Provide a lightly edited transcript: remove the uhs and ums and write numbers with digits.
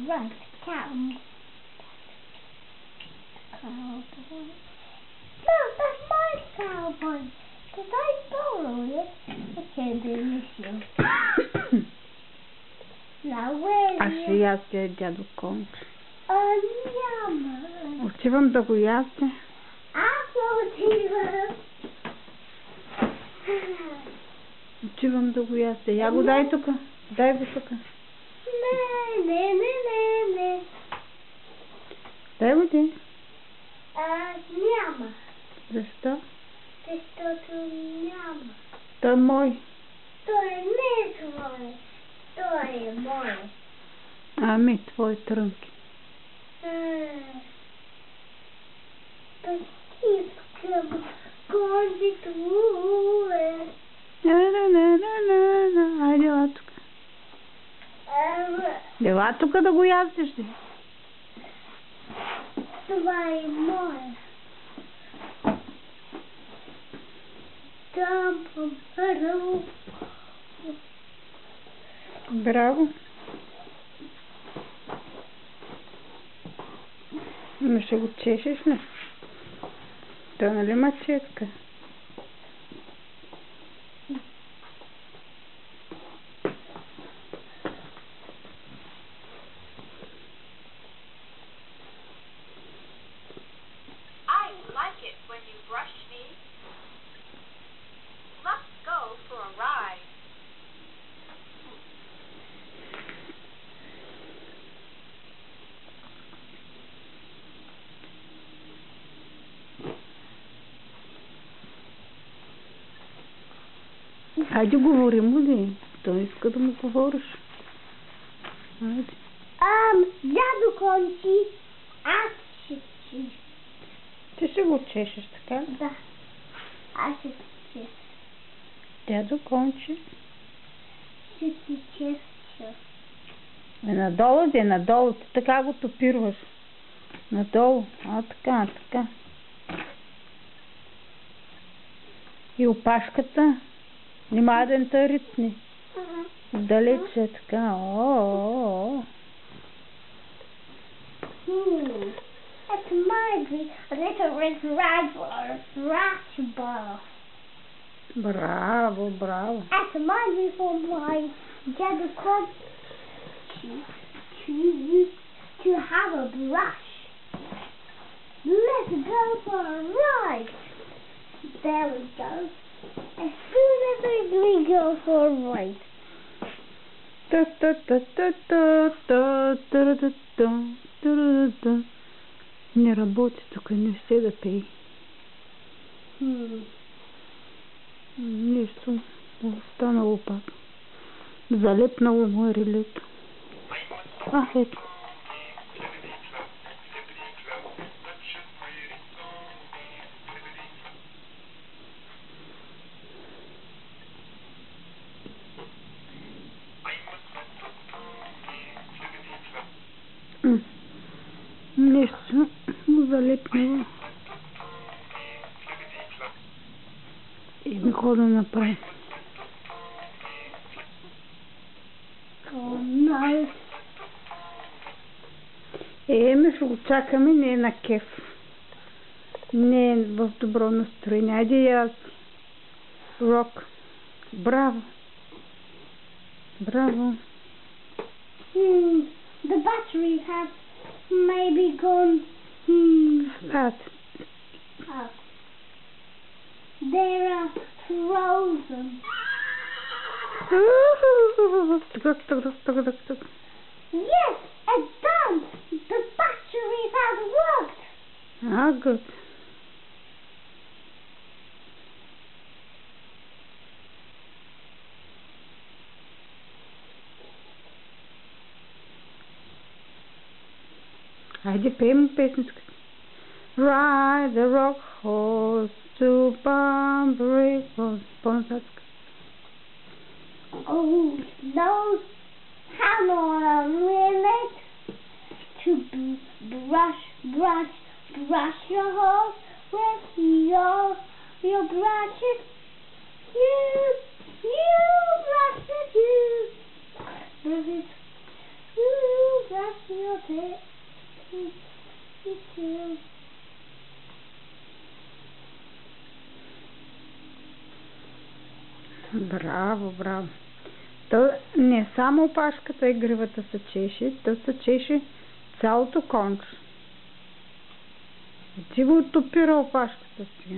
right, cowboy. No, that's my cowboy. Did I borrow it? Okay, then issue. Now where А ще ясте, дядо Конч. Няма. Отивам да го ясте. Аз отивам. Отивам да го ясте. Я го дай тук. Дай го тук. Не. Дай го ти. Няма. Защо? Защото няма. Той е мой. Той не е твой. Той е мой. Ами, твои трънки. Искам конзи твое. Айде, ела тук. Ела тук да го яздиш. Това е мое. Там първо. Браво. Но ще го чешеш ли? То нали ма ческа? I like it when you brush me. Let's go for a ride. Хайде говори му ли? Той иска да му говориш. Хайде. Дядо Кончи, аз ще чеша. Ти ще го чешеш, така? Да. Аз ще чеша. Дядо Кончи. Ще ти чеша. Надолу де, надолу. Ти така го топирваш. Надолу. Така. И опашката. Нима да не те ритни. Далече така. That might be a little red rag or a scratch ball. Браво. That might be for my dad to have a brush. Let's go for a ride. There we go. As soon as we go for a ride. Не работи тук, не ще да пей. Нещо останало пак. Залепнало му е релето. Ето. Нещо му залепнало. И ми хода напред. Ми ще го чакаме, не е на кеф. Не е в добро настроение. Айде и аз. Рок. Браво. The battery has maybe gone flat. They are frozen. Yes, it's done. The battery has worked. Good. Хайде, пеем песничка. Ride the rock horse to Banbury. По-нататък. Oh, no. Hang on a minute. To brush your horse with your brushes. You brush it, you brush Браво, браво. То не само опашката и гривата се чеше, то се чеше цялото конче. Ти го оттопира опашката си.